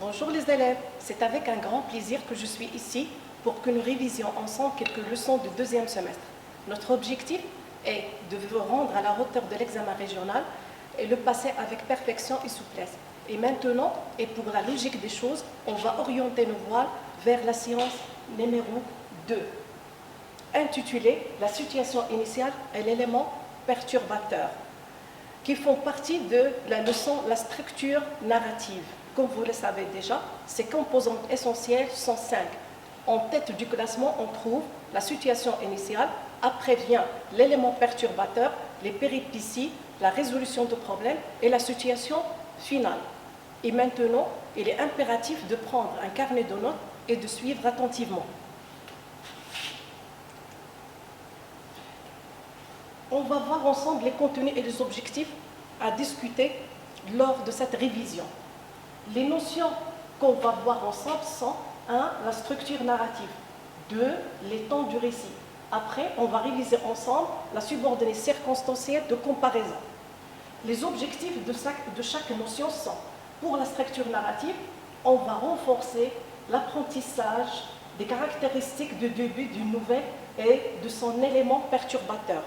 Bonjour les élèves, c'est avec un grand plaisir que je suis ici pour que nous révisions ensemble quelques leçons du deuxième semestre. Notre objectif est de vous rendre à la hauteur de l'examen régional et le passer avec perfection et souplesse. Et maintenant, et pour la logique des choses, on va orienter nos voiles vers la séance numéro 2, intitulée « La situation initiale et l'élément perturbateur », qui font partie de la leçon « La structure narrative ». Comme vous le savez déjà, ces composantes essentielles sont 5. En tête du classement, on trouve la situation initiale, après vient l'élément perturbateur, les péripéties, la résolution de problèmes et la situation finale. Et maintenant, il est impératif de prendre un carnet de notes et de suivre attentivement. On va voir ensemble les contenus et les objectifs à discuter lors de cette révision. Les notions qu'on va voir ensemble sont 1. La structure narrative, 2. Les temps du récit. Après, on va réviser ensemble la subordonnée circonstancielle de comparaison. Les objectifs de chaque notion sont: pour la structure narrative, on va renforcer l'apprentissage des caractéristiques de début d'une nouvelle et de son élément perturbateur.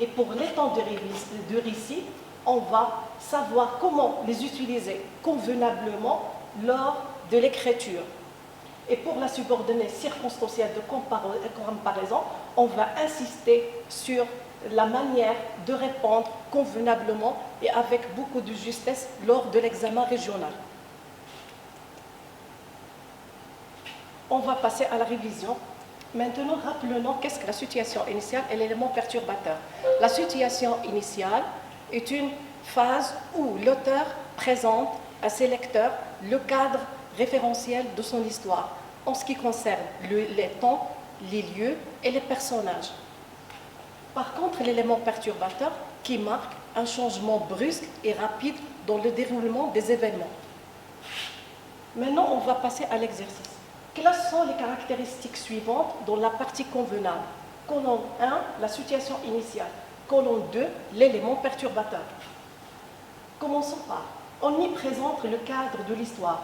Et pour les temps de récit, on va savoir comment les utiliser convenablement lors de l'écriture. Et pour la subordonnée circonstancielle de comparaison, on va insister sur la manière de répondre convenablement et avec beaucoup de justesse lors de l'examen régional. On va passer à la révision. Maintenant, rappelons qu'est-ce que la situation initiale et l'élément perturbateur. La situation initiale est une phase où l'auteur présente à ses lecteurs le cadre référentiel de son histoire en ce qui concerne les temps, les lieux et les personnages. Par contre, l'élément perturbateur qui marque un changement brusque et rapide dans le déroulement des événements. Maintenant, on va passer à l'exercice. Quelles sont les caractéristiques suivantes dans la partie convenable? Colonne 1, la situation initiale. Colonne 2, l'élément perturbateur. Commençons par, on y présente le cadre de l'histoire,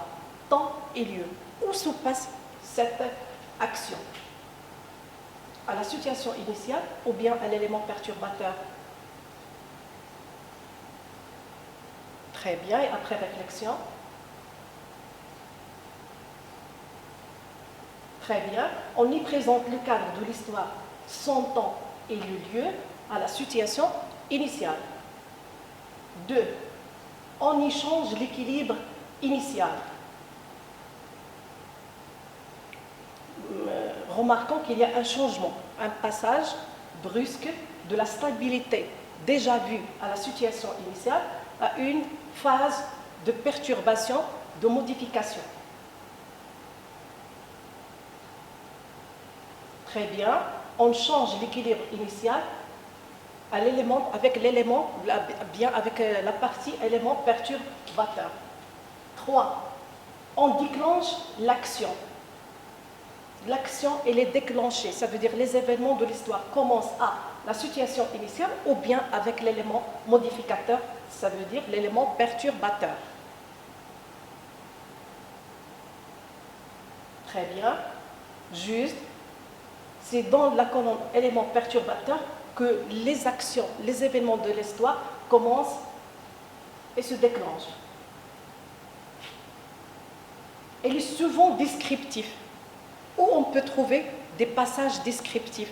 temps et lieu. Où se passe cette action? À la situation initiale ou bien à l'élément perturbateur? Très bien, et après réflexion? Très bien, on y présente le cadre de l'histoire, son temps et le lieu à la situation initiale. 2. On y change l'équilibre initial. Remarquons qu'il y a un changement, un passage brusque de la stabilité déjà vue à la situation initiale à une phase de perturbation, de modification. Très bien, on change l'équilibre initial à l'élément, avec la partie élément perturbateur. 3. On déclenche l'action. L'action, elle est déclenchée, ça veut dire les événements de l'histoire commencent à la situation initiale ou bien avec l'élément modificateur, ça veut dire l'élément perturbateur. Très bien, juste. C'est dans la colonne élément perturbateur que les actions, les événements de l'histoire commencent et se déclenchent. Elle est souvent descriptif, où on peut trouver des passages descriptifs,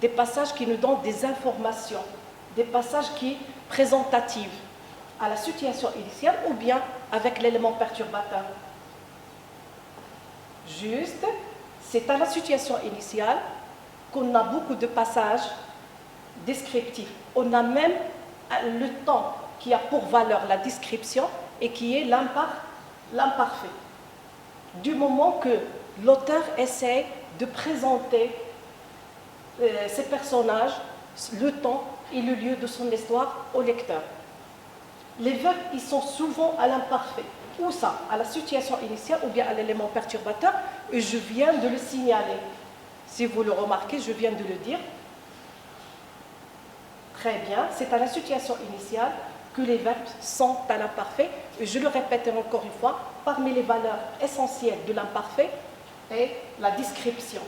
des passages qui nous donnent des informations, des passages qui sont présentatifs à la situation initiale ou bien avec l'élément perturbateur. Juste, c'est à la situation initiale qu'on a beaucoup de passages descriptifs. On a même le temps qui a pour valeur la description et qui est l'imparfait. Du moment que l'auteur essaie de présenter ces personnages, le temps et le lieu de son histoire au lecteur. Les verbes, ils sont souvent à l'imparfait. Où ça? À la situation initiale ou bien à l'élément perturbateur, et je viens de le signaler. Si vous le remarquez, je viens de le dire. Très bien, c'est à la situation initiale que les verbes sont à l'imparfait. Et je le répète encore une fois, parmi les valeurs essentielles de l'imparfait est la description.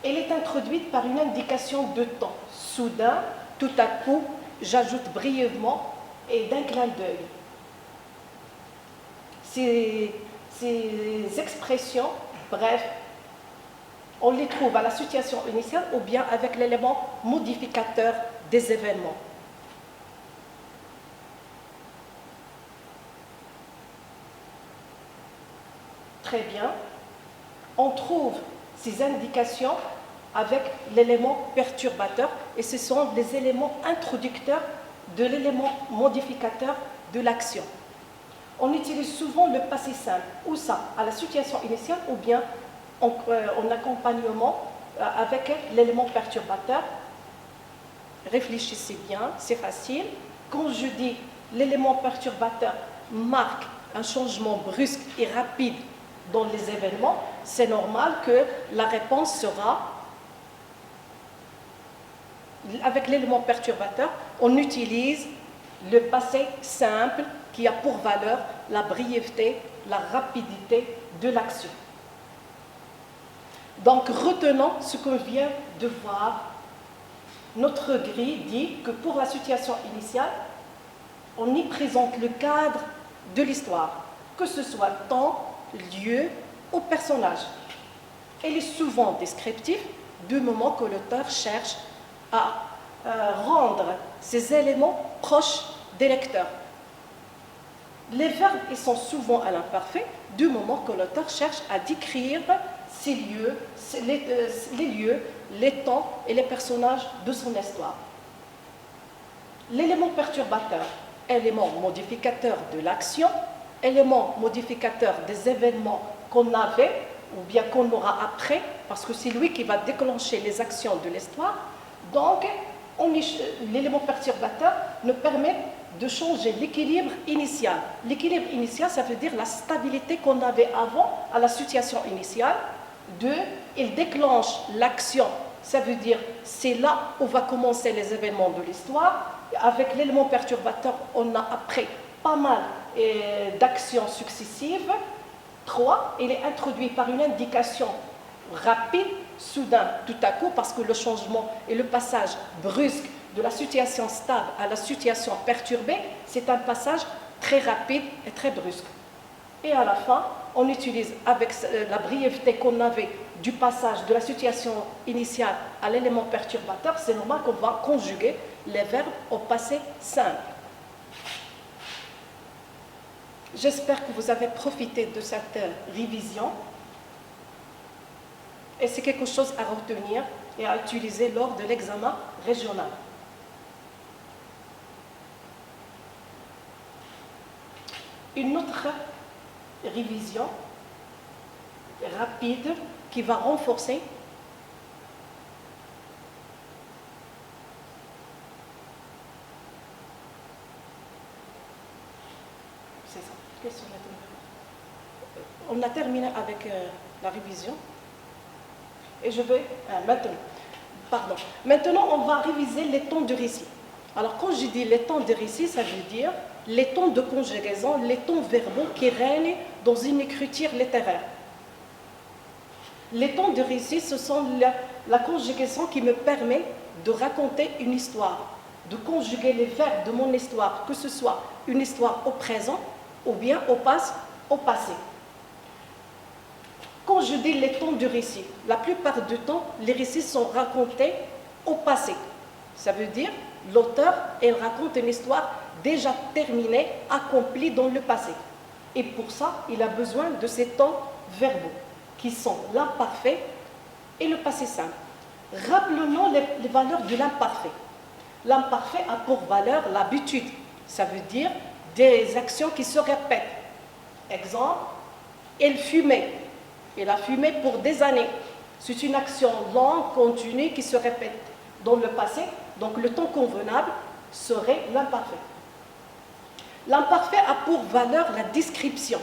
Elle est introduite par une indication de temps. Soudain, tout à coup, j'ajoute brièvement et d'un clin d'œil. Ces expressions, bref, on les trouve à la situation initiale ou bien avec l'élément modificateur des événements. Très bien. On trouve ces indications avec l'élément perturbateur et ce sont les éléments introducteurs de l'élément modificateur de l'action. On utilise souvent le passé simple, ou ça, à la situation initiale, ou bien en accompagnement avec l'élément perturbateur. Réfléchissez bien, c'est facile. Quand je dis l'élément perturbateur marque un changement brusque et rapide dans les événements, c'est normal que la réponse sera, avec l'élément perturbateur, on utilise le passé simple qui a pour valeur la brièveté, la rapidité de l'action. Donc retenons ce qu'on vient de voir. Notre grille dit que pour la situation initiale, on y présente le cadre de l'histoire, que ce soit temps, lieu ou personnage. Elle est souvent descriptive du moment que l'auteur cherche à rendre ces éléments proches des lecteurs. Les verbes ils sont souvent à l'imparfait du moment que l'auteur cherche à décrire ces lieux, les lieux, les temps et les personnages de son histoire. L'élément perturbateur, élément modificateur de l'action, élément modificateur des événements qu'on avait ou bien qu'on aura après, parce que c'est lui qui va déclencher les actions de l'histoire. Donc, l'élément perturbateur nous permet de changer l'équilibre initial. L'équilibre initial, ça veut dire la stabilité qu'on avait avant à la situation initiale. Deux, il déclenche l'action, ça veut dire c'est là où va commencer les événements de l'histoire. Avec l'élément perturbateur, on a après pas mal d'actions successives. 3, il est introduit par une indication rapide, soudain, tout à coup, parce que le changement et le passage brusque de la situation stable à la situation perturbée, c'est un passage très rapide et très brusque. Et à la fin, on utilise avec la brièveté qu'on avait du passage de la situation initiale à l'élément perturbateur, c'est normal qu'on va conjuguer les verbes au passé simple. J'espère que vous avez profité de cette révision et c'est quelque chose à retenir et à utiliser lors de l'examen régional. Une autre révision rapide qui va renforcer c'est ça. On a terminé avec la révision et je vais maintenant on va réviser les temps de récit. Alors quand je dis les temps de récit, ça veut dire les temps de conjugaison, les temps verbaux qui règnent dans une écriture littéraire. Les temps de récit, ce sont la conjugaison qui me permet de raconter une histoire, de conjuguer les verbes de mon histoire, que ce soit une histoire au présent ou bien au passé. Quand je dis les temps de récit, la plupart du temps, les récits sont racontés au passé. Ça veut dire l'auteur, il raconte une histoire déjà terminée, accomplie dans le passé. Et pour ça, il a besoin de ces temps verbaux, qui sont l'imparfait et le passé simple. Rappelons les valeurs de l'imparfait. L'imparfait a pour valeur l'habitude. Ça veut dire des actions qui se répètent. Exemple, il fumait. Il a fumé pour des années. C'est une action longue, continue, qui se répète dans le passé. Donc le temps convenable serait l'imparfait. L'imparfait a pour valeur la description.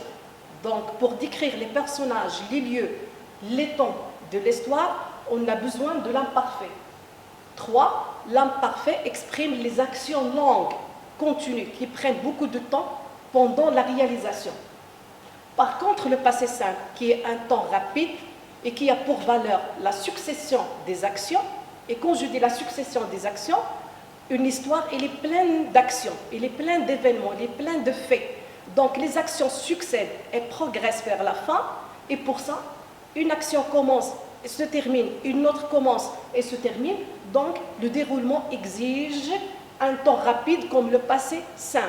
Donc pour décrire les personnages, les lieux, les temps de l'histoire, on a besoin de l'imparfait. 3. L'imparfait exprime les actions longues. continus, qui prennent beaucoup de temps pendant la réalisation. Par contre, le passé simple, qui est un temps rapide et qui a pour valeur la succession des actions, et quand je dis la succession des actions, une histoire, elle est pleine d'actions, elle est pleine d'événements, elle est pleine de faits. Donc les actions succèdent et progressent vers la fin, et pour ça, une action commence et se termine, une autre commence et se termine. Donc le déroulement exige un temps rapide comme le passé simple.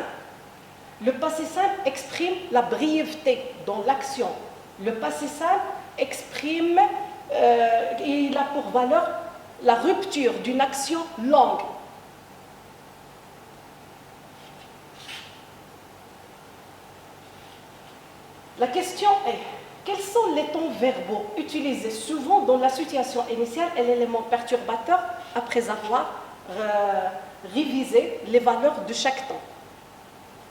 Le passé simple exprime la brièveté dans l'action. Le passé simple exprime, il a pour valeur la rupture d'une action longue. La question est, quels sont les temps verbaux utilisés souvent dans la situation initiale et l'élément perturbateur après avoir révisé les valeurs de chaque temps?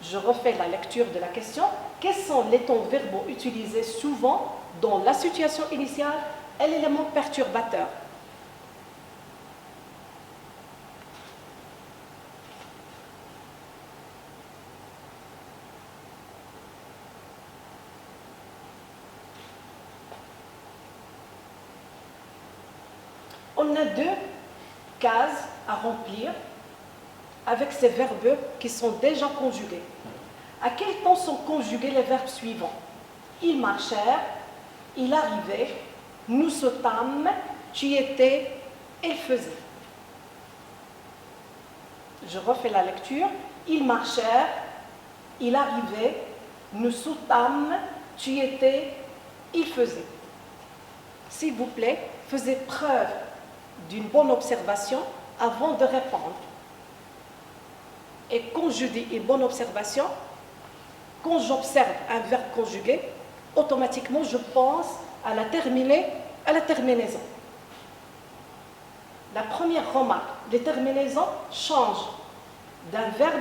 Je refais la lecture de la question. Quels sont les temps verbaux utilisés souvent dans la situation initiale et l'élément perturbateur? On a deux cases à remplir avec ces verbes qui sont déjà conjugués. À quel temps sont conjugués les verbes suivants? Ils marchèrent, il arrivait, nous sautâmes, tu étais, elle faisait. Je refais la lecture. Ils marchèrent, il arrivait, nous sautâmes, tu étais, il faisait. S'il vous plaît, faisez preuve d'une bonne observation avant de répondre. Et quand je dis une bonne observation, quand j'observe un verbe conjugué, automatiquement je pense à la terminaison. La première remarque, les terminaisons changent d'un verbe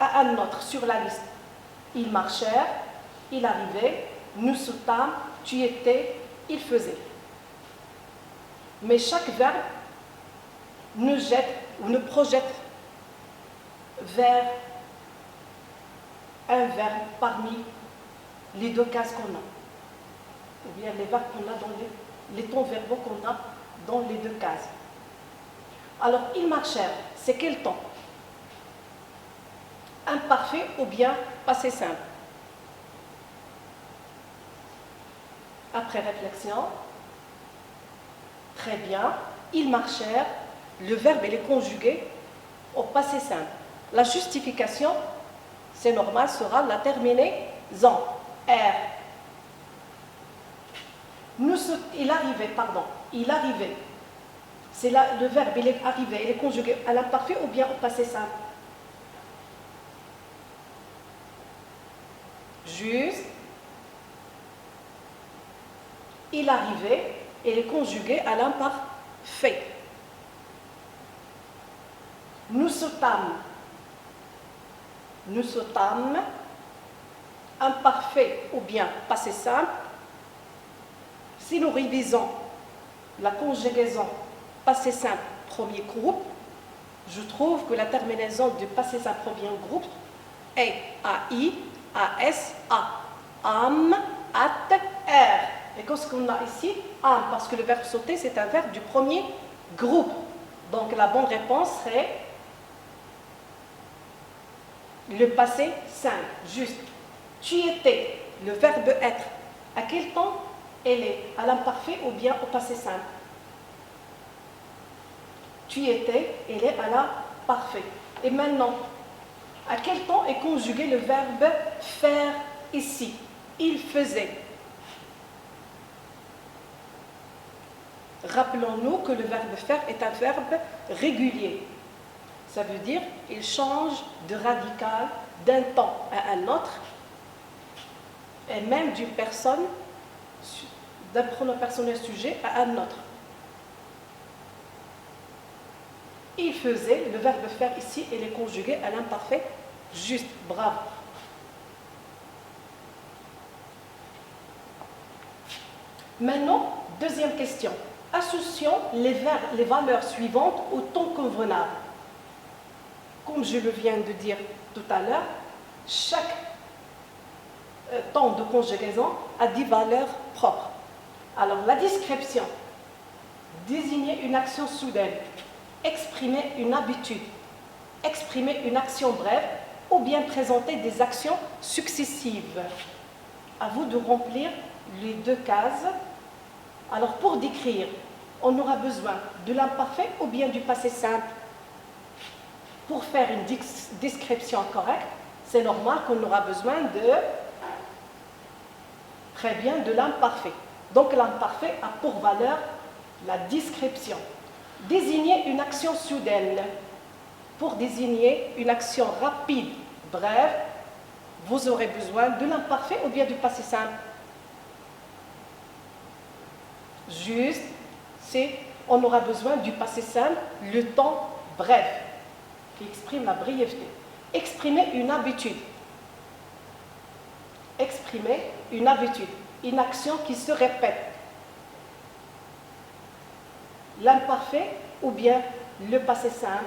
à un autre sur la liste. Ils marchèrent, il arrivait, nous sautâmes, tu étais, il faisait. Mais chaque verbe nous jette ou nous projette vers un verbe parmi les deux cases qu'on a, ou bien les verbes qu'on a dans les temps verbaux qu'on a dans les deux cases. Alors, ils marchèrent, c'est quel temps? Imparfait ou bien passé simple? Après réflexion, très bien, ils marchèrent, le verbe il est conjugué au passé simple. La justification, c'est normal, sera la terminaison, R. Il arrivait. C'est là, le verbe, il est arrivé, il est conjugué à l'imparfait ou bien au passé simple? Juste. Il arrivait, il est conjugué à l'imparfait. Nous sautâmes, imparfait ou bien passé simple. Si nous révisons la conjugaison passé simple premier groupe, je trouve que la terminaison du passé simple premier groupe est AI, AS, A. Am, at, R. Et qu'est-ce qu'on a ici? Am, parce que le verbe sauter, c'est un verbe du premier groupe. Donc la bonne réponse serait le passé simple, juste. Tu étais, le verbe être. À quel temps elle est? À l'imparfait ou bien au passé simple? Tu étais, elle est à l'imparfait. Et maintenant, à quel temps est conjugué le verbe faire ici? Il faisait. Rappelons-nous que le verbe faire est un verbe régulier. Ça veut dire qu'il change de radical d'un temps à un autre et même d'une personne, d'un pronom personnel sujet à un autre. Il faisait, le verbe faire ici, il est conjugué à l'imparfait juste. Bravo. Maintenant, deuxième question. Associons les valeurs suivantes au temps convenable. Comme je le viens de dire tout à l'heure, chaque temps de conjugaison a des valeurs propres. Alors, la description, désigner une action soudaine, exprimer une habitude, exprimer une action brève ou bien présenter des actions successives. À vous de remplir les deux cases. Alors, pour décrire, on aura besoin de l'imparfait ou bien du passé simple. Pour faire une description correcte, c'est normal qu'on aura besoin de l'imparfait. Donc l'imparfait a pour valeur la description. Désigner une action soudaine. Pour désigner une action rapide, brève, vous aurez besoin de l'imparfait ou bien du passé simple. Juste, on aura besoin du passé simple, le temps bref, qui exprime la brièveté. Exprimer une habitude. Exprimer une habitude, une action qui se répète. L'imparfait ou bien le passé simple.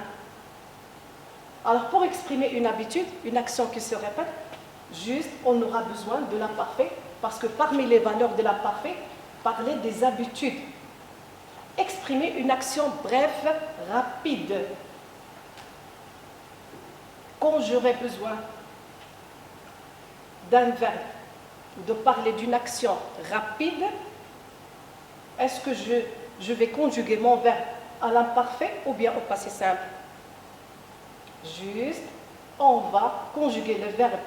Alors pour exprimer une habitude, une action qui se répète, juste on aura besoin de l'imparfait parce que parmi les valeurs de l'imparfait, parler des habitudes. Exprimer une action brève, rapide. Quand j'aurai besoin d'un verbe, de parler d'une action rapide, est-ce que je vais conjuguer mon verbe à l'imparfait ou bien au passé simple? Juste, on va conjuguer le verbe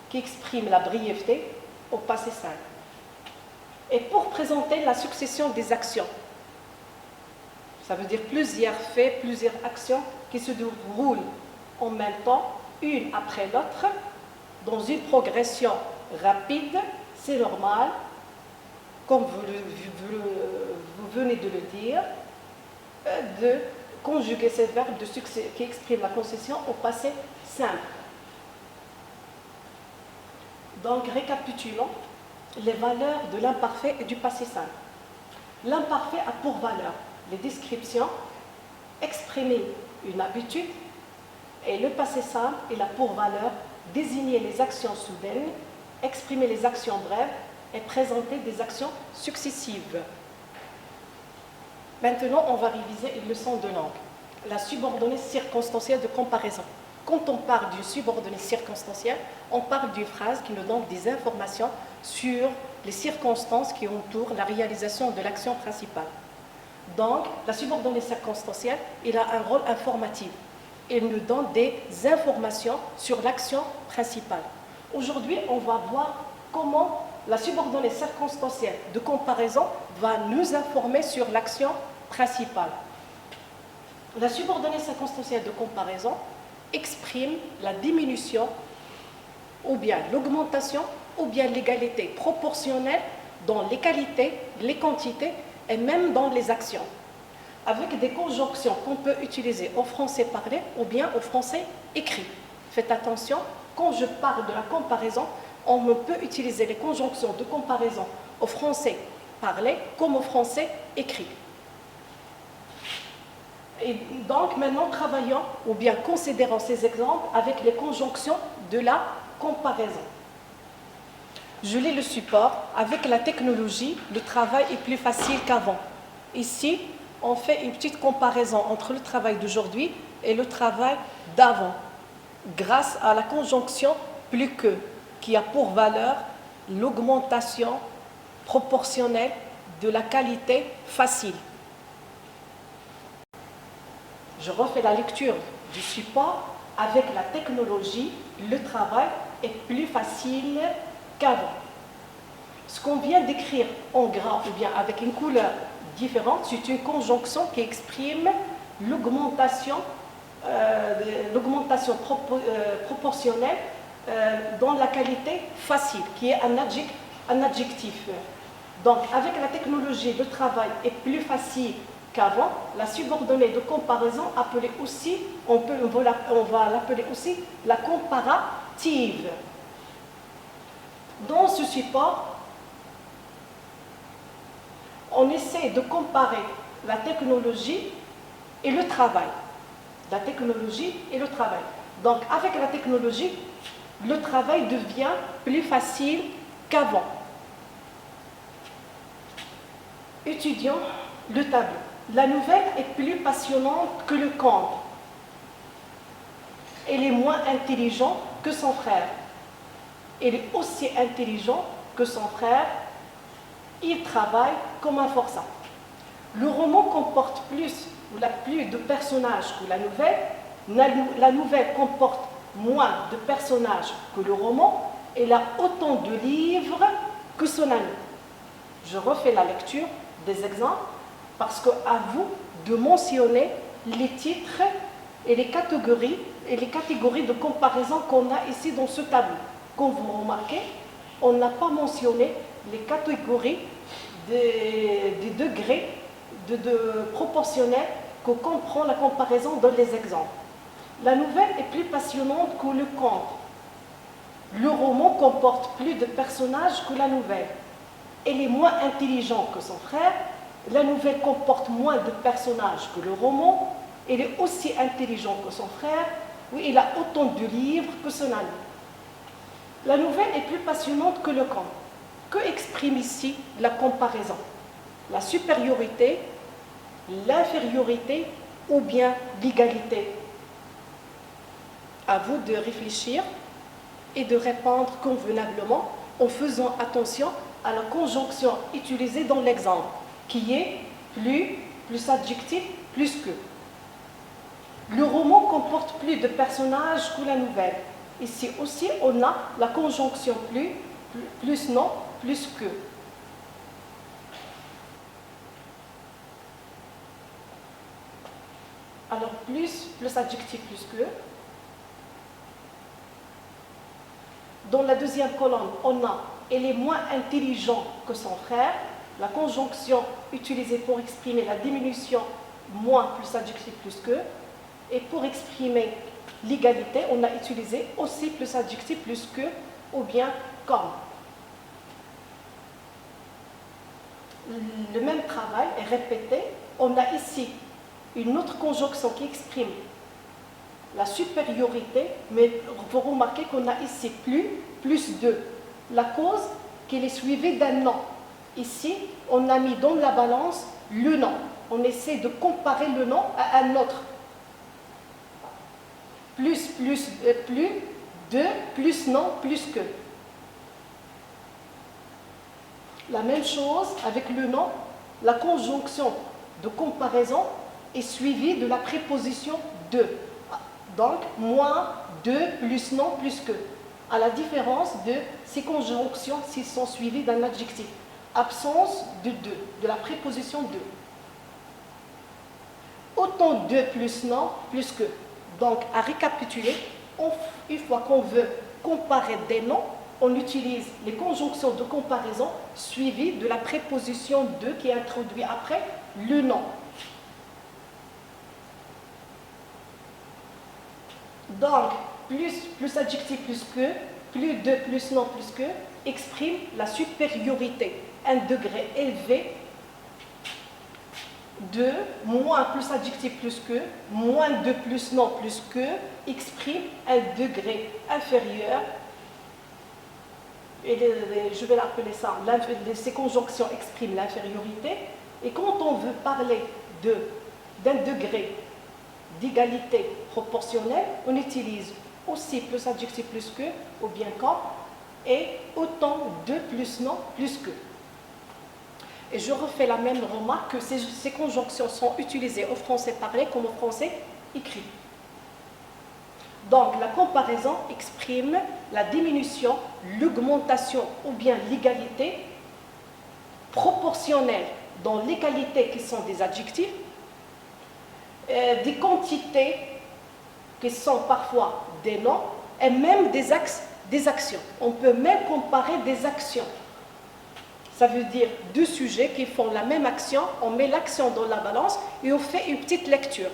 qui exprime la brièveté au passé simple. Et pour présenter la succession des actions, ça veut dire plusieurs faits, plusieurs actions qui se déroulent en même temps, une après l'autre, dans une progression rapide, c'est normal, comme vous venez de le dire, de conjuguer ces verbes de succès qui expriment la concession au passé simple. Donc, récapitulons les valeurs de l'imparfait et du passé simple. L'imparfait a pour valeur les descriptions, exprimer une habitude, et le passé simple, il a pour valeur désigner les actions soudaines, exprimer les actions brèves et présenter des actions successives. Maintenant, on va réviser une leçon de langue. La subordonnée circonstancielle de comparaison. Quand on parle d'une subordonnée circonstancielle, on parle d'une phrase qui nous donne des informations sur les circonstances qui entourent la réalisation de l'action principale. Donc, la subordonnée circonstancielle, il a un rôle informatif. Il nous donne des informations sur l'action principale. Aujourd'hui, on va voir comment la subordonnée circonstancielle de comparaison va nous informer sur l'action principale. La subordonnée circonstancielle de comparaison exprime la diminution ou bien l'augmentation ou bien l'égalité proportionnelle dans les qualités, les quantités et même dans les actions, avec des conjonctions qu'on peut utiliser au français parlé ou bien au français écrit. Faites attention, quand je parle de la comparaison, on peut utiliser les conjonctions de comparaison au français parlé comme au français écrit. Et donc maintenant, travaillons ou bien considérons ces exemples avec les conjonctions de la comparaison. Je lis le support. Avec la technologie, le travail est plus facile qu'avant. Ici, on fait une petite comparaison entre le travail d'aujourd'hui et le travail d'avant, grâce à la conjonction plus que, qui a pour valeur l'augmentation proportionnelle de la qualité facile. Je refais la lecture du support. Avec la technologie, le travail est plus facile qu'avant. Ce qu'on vient d'écrire en gras ou bien avec une couleur différente, c'est une conjonction qui exprime l'augmentation proportionnelle dans la qualité facile, qui est un adjectif. Donc, avec la technologie, le travail est plus facile qu'avant. La subordonnée de comparaison, appelée aussi, on va l'appeler aussi la comparative. Dans ce support, on essaie de comparer la technologie et le travail. La technologie et le travail. Donc, avec la technologie, le travail devient plus facile qu'avant. Étudions le tableau. La nouvelle est plus passionnante que le conte. Elle est moins intelligente que son frère. Elle est aussi intelligent que son frère. Il travaille comme un forçat. Le roman comporte plus de personnages que la nouvelle. La nouvelle comporte moins de personnages que le roman. Elle a autant de livres que son ami. Je refais la lecture des exemples parce qu'à vous de mentionner les titres et les catégories de comparaison qu'on a ici dans ce tableau. Comme vous remarquez, on n'a pas mentionné les catégories des degrés de proportionnels que comprend la comparaison dans les exemples. La nouvelle est plus passionnante que le conte. Le roman comporte plus de personnages que la nouvelle. Elle est moins intelligente que son frère. La nouvelle comporte moins de personnages que le roman. Elle est aussi intelligente que son frère. Oui, il a autant de livres que son ami. La nouvelle est plus passionnante que le conte. Que exprime ici la comparaison? La supériorité, l'infériorité ou bien l'égalité? À vous de réfléchir et de répondre convenablement en faisant attention à la conjonction utilisée dans l'exemple, qui est plus adjectif, plus que. Le roman comporte plus de personnages que la nouvelle. Ici aussi, on a la conjonction plus non, plus que. Alors, plus adjectif, plus que. Dans la deuxième colonne, on a « elle est moins intelligent que son frère ». La conjonction utilisée pour exprimer la diminution moins plus adjectif plus que. Et pour exprimer l'égalité, on a utilisé aussi plus adjectif plus que ou bien comme. Le même travail est répété. On a ici une autre conjonction qui exprime la supériorité, mais vous remarquez qu'on a ici plus de. La cause qu'elle est suivie d'un nom. Ici, on a mis dans la balance le nom. On essaie de comparer le nom à un autre. Plus, de, plus non, plus que. La même chose avec le nom, la conjonction de comparaison est suivie de la préposition de. Donc, moins, de, plus non, plus que. À la différence de ces conjonctions s'ils sont suivies d'un adjectif. Absence de, de la préposition de. Autant de plus non, plus que. Donc, à récapituler, une fois qu'on veut comparer des noms, on utilise les conjonctions de comparaison suivies de la préposition de qui est introduite après le nom. Donc, plus adjectif plus que, plus de, plus non, plus que, exprime la supériorité. Un degré élevé de, moins plus adjectif plus que, moins de, plus non, plus que, exprime un degré inférieur. Et je vais l'appeler ça, ces conjonctions expriment l'infériorité. Et quand on veut parler d'un degré d'égalité proportionnelle, on utilise aussi plus adjectif plus que, ou bien quand, et autant de plus non, plus que. Et je refais la même remarque que ces conjonctions sont utilisées au français parlé comme au français écrit. Donc, la comparaison exprime la diminution, l'augmentation ou bien l'égalité proportionnelle dans l'égalité qui sont des adjectifs, des quantités qui sont parfois des noms et même des actions. On peut même comparer des actions. Ça veut dire deux sujets qui font la même action, on met l'action dans la balance et on fait une petite lecture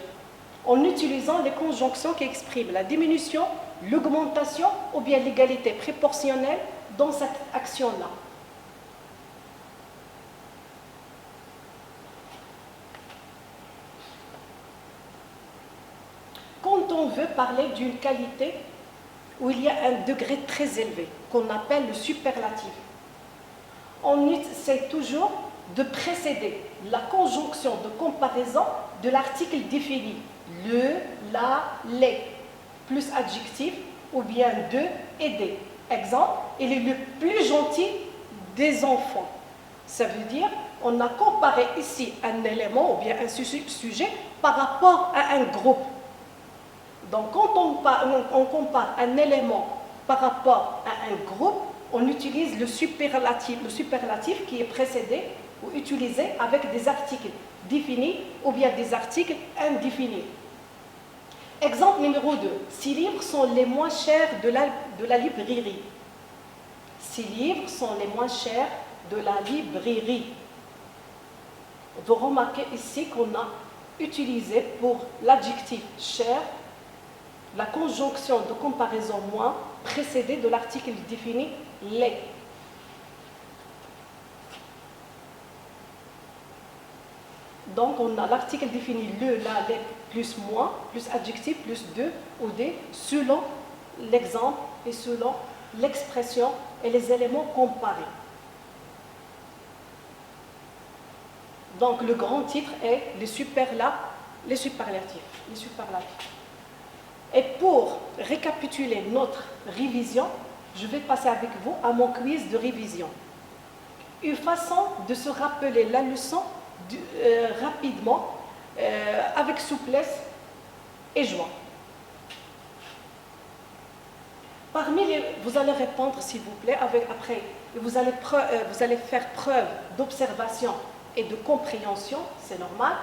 en utilisant les conjonctions qui expriment la diminution, l'augmentation ou bien l'égalité proportionnelle dans cette action-là. Quand on veut parler d'une qualité où il y a un degré très élevé, qu'on appelle le superlatif, on essaie toujours de précéder la conjonction de comparaison de l'article défini, le, la, les, plus adjectif, ou bien de et des. Exemple, il est le plus gentil des enfants. Ça veut dire, on a comparé ici un élément ou bien un sujet par rapport à un groupe. Donc, quand on compare un élément par rapport à un groupe, on utilise le superlatif qui est précédé ou utilisé avec des articles définis ou bien des articles indéfinis. Exemple numéro 2. 6 livres sont les moins chers de la librairie. 6 livres sont les moins chers de la librairie. Vous remarquez ici qu'on a utilisé pour l'adjectif cher la conjonction de comparaison moins précédée de l'article défini les. Donc on a l'article défini le, la, les, plus moins, plus adjectif, plus de ou des, selon l'exemple et selon l'expression et les éléments comparés. Donc le grand titre est les superlatifs. Et pour récapituler notre révision, je vais passer avec vous à mon quiz de révision. Une façon de se rappeler la leçon rapidement, avec souplesse et joie. Vous allez répondre s'il vous plaît, après vous allez faire preuve d'observation et de compréhension, c'est normal,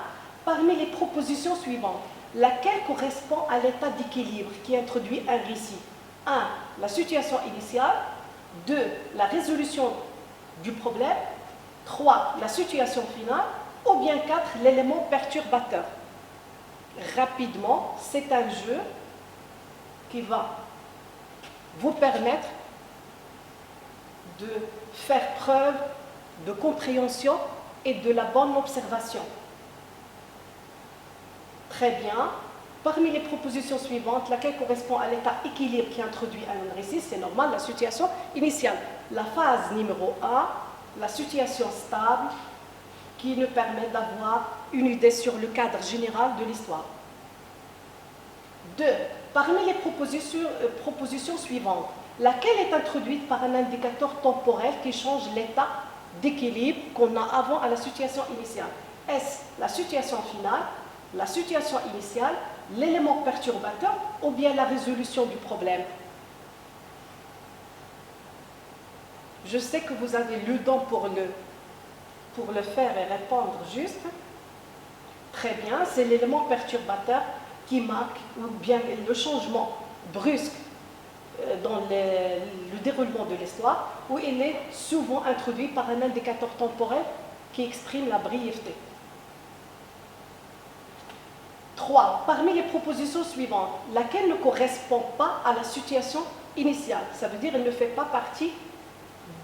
parmi les propositions suivantes. Laquelle correspond à l'état d'équilibre qui introduit un récit? 1. La situation initiale. 2. La résolution du problème. 3. La situation finale. Ou bien 4. L'élément perturbateur. Rapidement, c'est un jeu qui va vous permettre de faire preuve de compréhension et de la bonne observation. Très bien. Parmi les propositions suivantes, laquelle correspond à l'état équilibre qui introduit un récit? C'est normal, la situation initiale. La phase numéro 1, la situation stable, qui nous permet d'avoir une idée sur le cadre général de l'histoire. 2. Parmi les propositions suivantes, laquelle est introduite par un indicateur temporel qui change l'état d'équilibre qu'on a avant à la situation initiale? Est-ce la situation finale, la situation initiale, l'élément perturbateur ou bien la résolution du problème? Je sais que vous avez le don pour le faire et répondre juste. Très bien, c'est l'élément perturbateur qui marque ou bien le changement brusque dans le déroulement de l'histoire, où il est souvent introduit par un indicateur temporel qui exprime la brièveté. 3. Parmi les propositions suivantes, laquelle ne correspond pas à la situation initiale? Ça veut dire qu'elle ne fait pas partie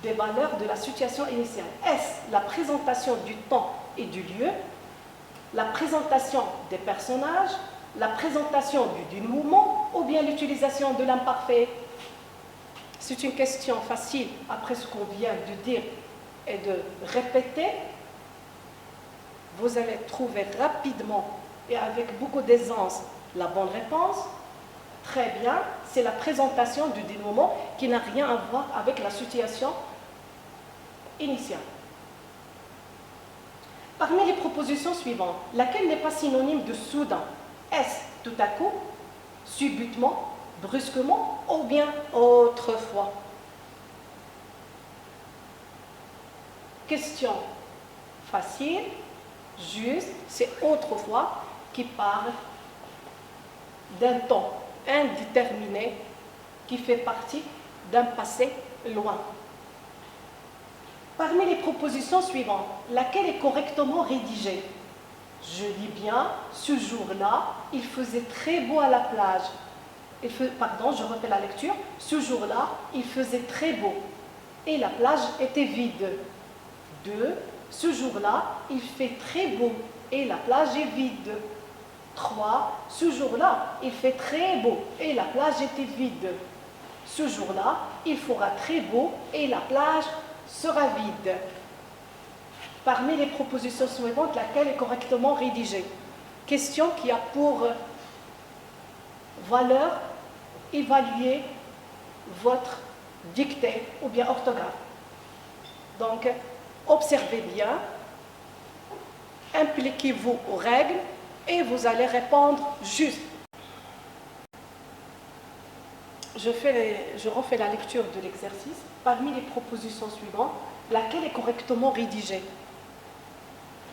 des valeurs de la situation initiale. Est-ce la présentation du temps et du lieu, la présentation des personnages, la présentation du mouvement ou bien l'utilisation de l'imparfait? C'est une question facile après ce qu'on vient de dire et de répéter. Vous allez trouver rapidement et avec beaucoup d'aisance la bonne réponse. Très bien, c'est la présentation du dénouement qui n'a rien à voir avec la situation initiale. Parmi les propositions suivantes, laquelle n'est pas synonyme de soudain? Est-ce tout à coup, subitement, brusquement ou bien autrefois? Question facile, juste, c'est autrefois qui parle d'un temps indéterminé qui fait partie d'un passé loin. Parmi les propositions suivantes, laquelle est correctement rédigée? Je dis bien, ce jour-là, il faisait très beau à la plage. Je refais la lecture. Ce jour-là, il faisait très beau et la plage était vide. 2. Ce jour-là, il fait très beau et la plage est vide. 3. Ce jour-là, il fait très beau et la plage était vide. Ce jour-là, il fera très beau et la plage sera vide. Parmi les propositions suivantes, laquelle est correctement rédigée? Question qui a pour valeur évaluer votre dictée ou bien orthographe. Donc, observez bien, impliquez-vous aux règles et vous allez répondre juste. Je refais la lecture de l'exercice. Parmi les propositions suivantes, laquelle est correctement rédigée?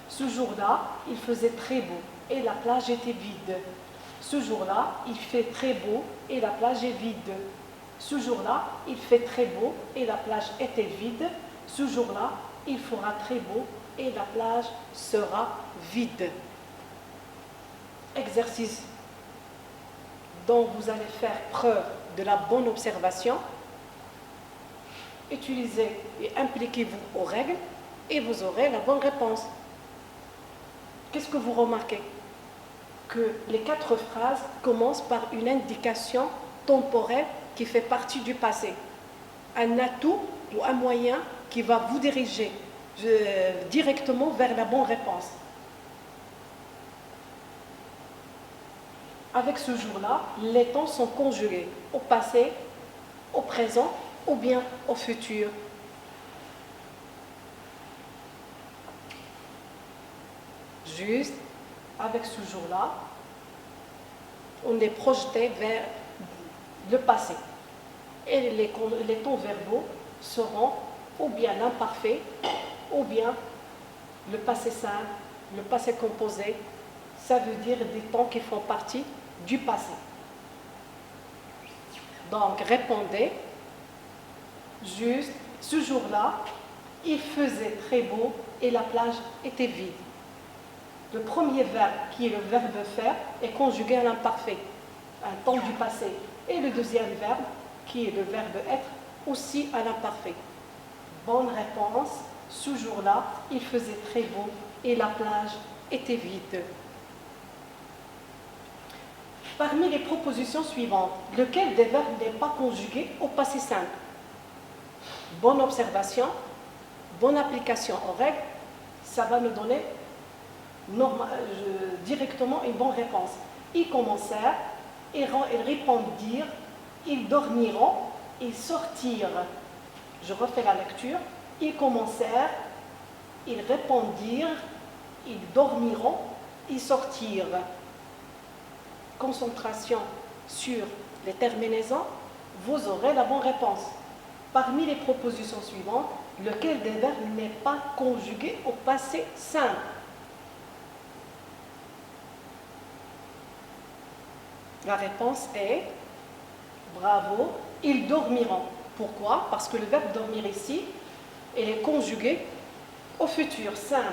Ce jour-là, il faisait très beau et la plage était vide. Ce jour-là, il fait très beau et la plage est vide. Ce jour-là, il fait très beau et la plage était vide. Ce jour-là, il fera très beau et la plage sera vide. Exercice dont vous allez faire preuve de la bonne observation. Utilisez et impliquez-vous aux règles et vous aurez la bonne réponse. Qu'est-ce que vous remarquez? Que les 4 phrases commencent par une indication temporelle qui fait partie du passé. Un atout ou un moyen qui va vous diriger directement vers la bonne réponse. Avec ce jour-là, les temps sont conjugués au passé, au présent ou bien au futur. Juste, avec ce jour-là, on est projeté vers le passé. Et les temps verbaux seront ou bien l'imparfait, ou bien le passé simple, le passé composé. Ça veut dire des temps qui font partie du passé. Donc, répondez juste, ce jour-là, il faisait très beau et la plage était vide. Le premier verbe, qui est le verbe faire, est conjugué à l'imparfait, un temps du passé. Et le deuxième verbe, qui est le verbe être, aussi à l'imparfait. Bonne réponse, ce jour-là, il faisait très beau et la plage était vide. Parmi les propositions suivantes, lequel des verbes n'est pas conjugué au passé simple? Bonne observation, bonne application aux règles, ça va nous donner directement une bonne réponse. Ils commencèrent, ils répondirent, ils dormiront, ils sortirent. Je refais la lecture. Ils commencèrent, ils répondirent, ils dormiront, ils sortirent. Concentration sur les terminaisons, vous aurez la bonne réponse. Parmi les propositions suivantes, lequel des verbes n'est pas conjugué au passé simple? La réponse est bravo, ils dormiront. Pourquoi? Parce que le verbe dormir ici, il est conjugué au futur simple.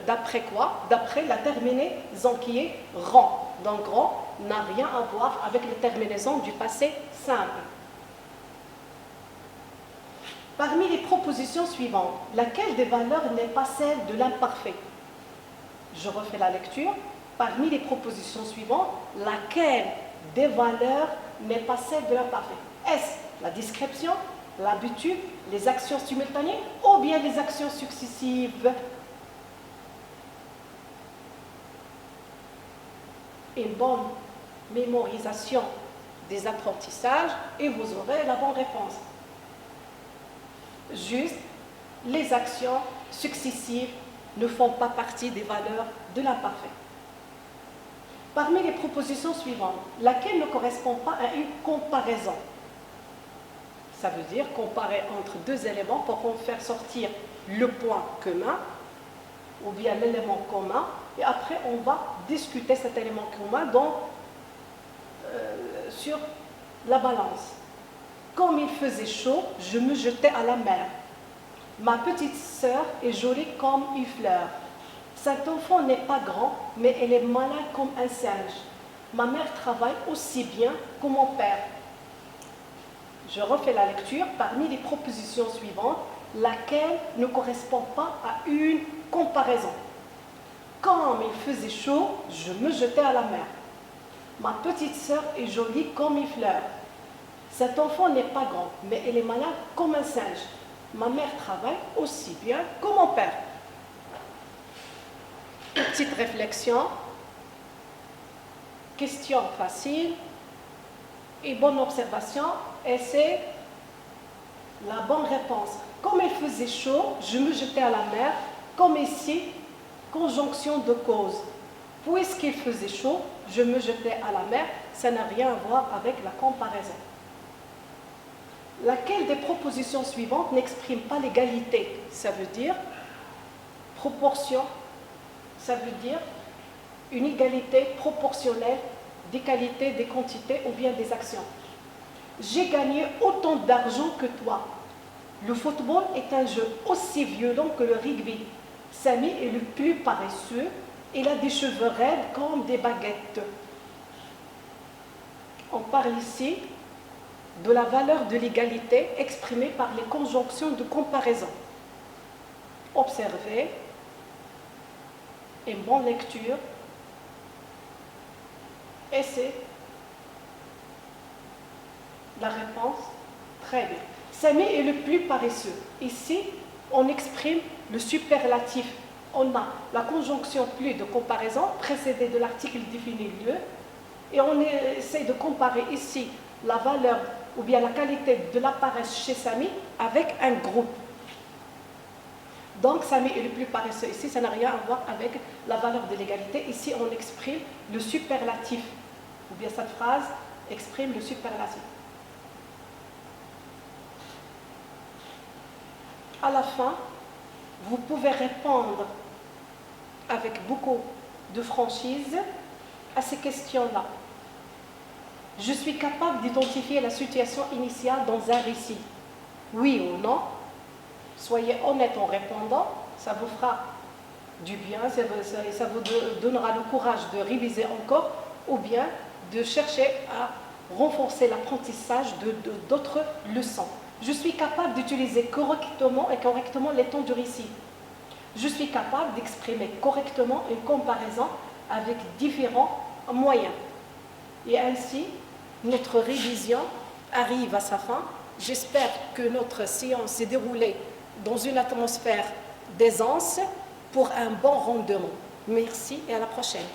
D'après quoi? D'après la terminaison qui est rend. Donc rend n'a rien à voir avec les terminaisons du passé simple. Parmi les propositions suivantes, laquelle des valeurs n'est pas celle de l'imparfait? Je refais la lecture. Parmi les propositions suivantes, laquelle des valeurs n'est pas celle de l'imparfait? Est-ce la description, l'habitude, les actions simultanées ou bien les actions successives? Une bonne mémorisation des apprentissages et vous aurez la bonne réponse. Juste, les actions successives ne font pas partie des valeurs de l'imparfait. Parmi les propositions suivantes, laquelle ne correspond pas à une comparaison? Ça veut dire comparer entre deux éléments pour faire sortir le point commun ou bien l'élément commun et après on va discuter cet élément commun sur la balance. Comme il faisait chaud, je me jetais à la mer. Ma petite sœur est jolie comme une fleur. Cet enfant n'est pas grand, mais elle est malin comme un singe. Ma mère travaille aussi bien que mon père. Je refais la lecture. Parmi les propositions suivantes, laquelle ne correspond pas à une comparaison? Comme il faisait chaud, je me jetais à la mer. Ma petite sœur est jolie comme une fleur. Cet enfant n'est pas grand, mais elle est malade comme un singe. Ma mère travaille aussi bien que mon père. Petite réflexion. Question facile et bonne observation. Et c'est la bonne réponse. Comme il faisait chaud, je me jetais à la mer. Comme ici, conjonction de cause. Puisqu'il faisait chaud, je me jetais à la mer. Ça n'a rien à voir avec la comparaison. Laquelle des propositions suivantes n'exprime pas l'égalité? Ça veut dire proportion, ça veut dire une égalité proportionnelle des qualités, des quantités ou bien des actions. J'ai gagné autant d'argent que toi. Le football est un jeu aussi violent que le rugby. Samy est le plus paresseux. Il a des cheveux raides comme des baguettes. On parle ici de la valeur de l'égalité exprimée par les conjonctions de comparaison. Observez, une bonne lecture, et c'est la réponse. Très bien. Samy est le plus paresseux. Ici, on exprime le superlatif. On a la conjonction plus de comparaison précédée de l'article défini lieu, et on essaie de comparer ici la valeur ou bien la qualité de la paresse chez Samy avec un groupe. Donc, Samy est le plus paresseux. Ici, ça n'a rien à voir avec la valeur de l'égalité. Ici, on exprime le superlatif. Ou bien cette phrase exprime le superlatif. À la fin, vous pouvez répondre avec beaucoup de franchise à ces questions-là. Je suis capable d'identifier la situation initiale dans un récit. Oui ou non? Soyez honnête en répondant, ça vous fera du bien, ça vous donnera le courage de réviser encore ou bien de chercher à renforcer l'apprentissage d'autres leçons. Je suis capable d'utiliser correctement les temps du récit. Je suis capable d'exprimer correctement une comparaison avec différents moyens. Et ainsi, notre révision arrive à sa fin. J'espère que notre séance s'est déroulée dans une atmosphère d'aisance pour un bon rendement. Merci et à la prochaine.